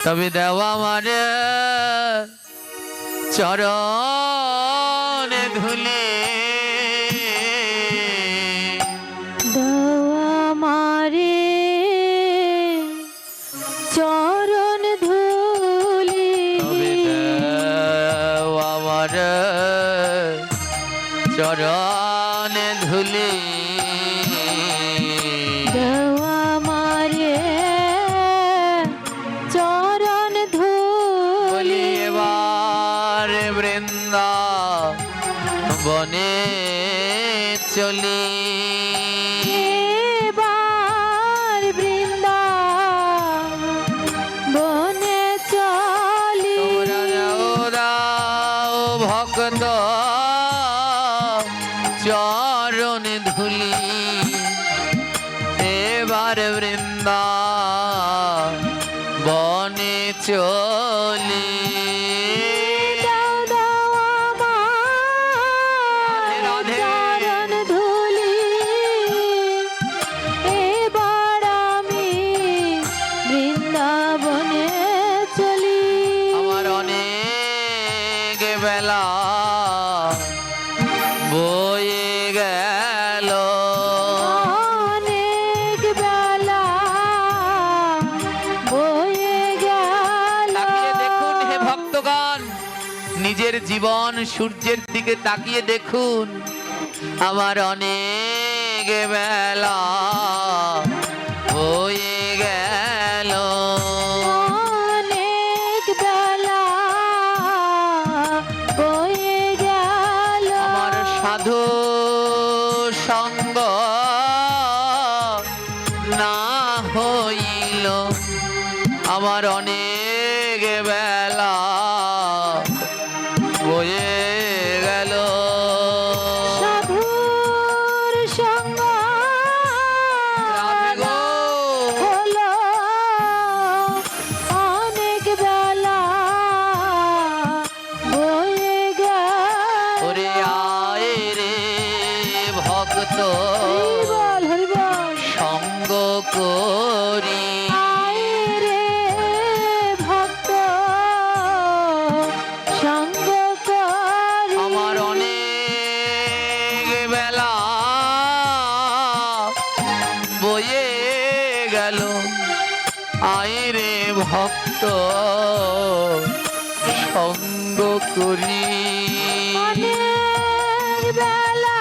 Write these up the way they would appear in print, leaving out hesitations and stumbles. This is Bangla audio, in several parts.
তবে দেওয়া আমারে চরণে ধুলি, দেওয়া আমারে চরণ ধুলি, তবে দেওয়া আমারে চরণে ধুলি, দেওয়া আমারে চরণ বলি ধুলি। এবার বৃন্দাবনে চলি, এবার বৃন্দাবনে চলি। তোমরা যাও দাও ভক্ত চরণ ধুলি, এবার বৃন্দাবনে চলি। দাও দাও আমার চরণ ধুলি, এবার আমি বৃন্দাবনে চলি। আমার অনেক বেলা বয়ে গেল, অনেক বেলা বয়ে গেল। তাকিয়ে দেখুন হে ভক্তগণ, নিজের জীবন সূর্যের দিকে তাকিয়ে দেখুন। আমার অনেক বেলা বয়ে গেল, অনেক বেলা বয়ে গেল। আমার সাধু সঙ্গ না হইল, আমার অনেক বেলা বয়ে গেল। সাধুর সঙ্গ রাধে গো, হলো অনেক বেলা বয়ে গেল। ওরে আয় রে ভক্ত হরিবল হরিবল, সঙ্গ করি, আয় রে ভক্ত সঙ্গ করি। আমার অনেক বেলা বয়ে গেল, আয় রে ভক্ত সঙ্গ করি। অনেক বেলা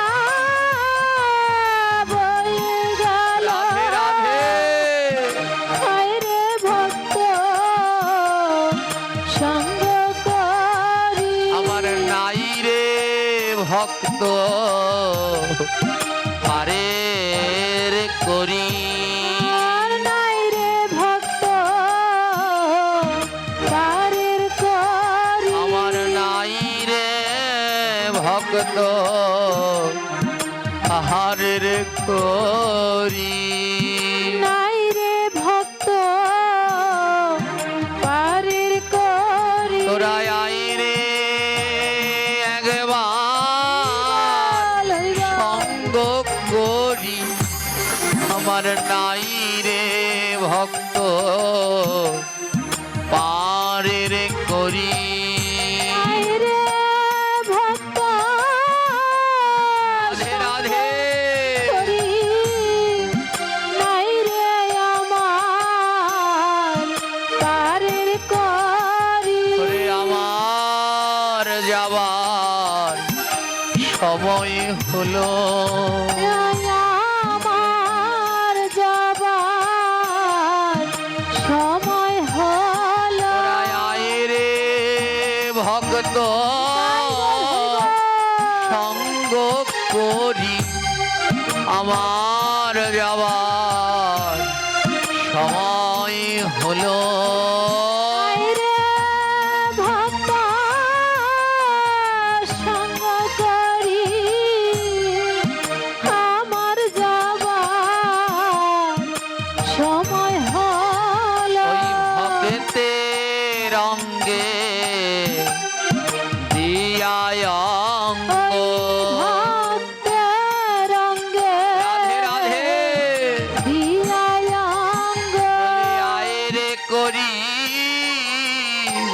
বয়ে গেল, রাধে রাধে, আয় রে ভক্ত সঙ্গ করি। আমার নাই রে ভক্ত পারের করি, আর নাই রে ভক্ত পারের করি। আমার নাই রে ভক্ত আহারের করি, নাই রে ভক্ত পারের করি। তোরা আই রে একবার হরিবল হরিবল, সঙ্গ করি, আমার নাই রে ভক্ত পারের করি, আয় রে ভক্ত রাধে রাধে, করি। নাই রে আমার পারের করি। ওরে আমার যাবার সময় হলো, আমার যাবার সময় হলো। তোরা আয় রে ভক্ত সঙ্গ করি, আমার যাবার সময় হলো, আয় রে ভক্ত সঙ্গ করি, আমার যাবার সময় হলো। ওই ভক্তের অঙ্গে দিয়ায় অঙ্গ, ভক্তের অঙ্গে রাধে রাধে, দিয়ায় অঙ্গ। আয় রে করি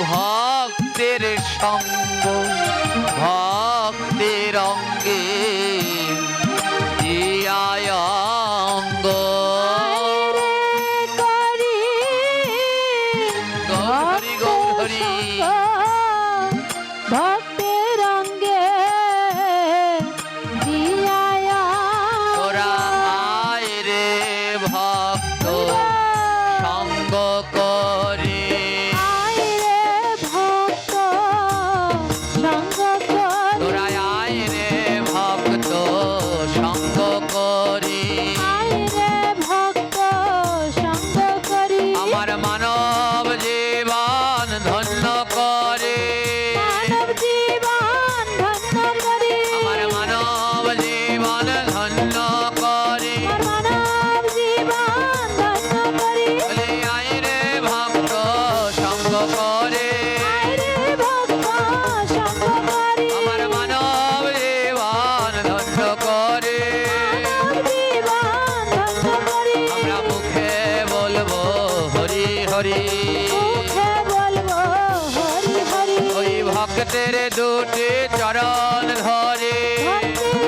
ভক্তের সঙ্গ ভক্তের অঙ্গে দিয়ায় অঙ্গ আইরে করি গৌরহরি গৌরহরি ভক্তের অঙ্গে দিয়ায় তোরা আয় রে ভক্ত সঙ্গ করে আইরে ভক্ত সঙ্গ করি তোরা আয় রে ভক্ত সঙ্গ করে আইরে ভক্ত সঙ্গ করি আমার মানব জীবন ধন্য করে মানব জীবন ধন্য করি আমার মানব জীবন ধন্য করে আমার মানব জীবন ধন্য করি বলে আয় রে ভক্ত সঙ্গ করে আইরে ভক্ত সঙ্গ করি আমার মানব জীবন ধন্য করে মানব জীবন ধন্য করি আমরা মুখে বলবো হরি হরি মুখে বলবো হরি হরি ওই ভক্তের দুটি চরণ ধরে ভক্তের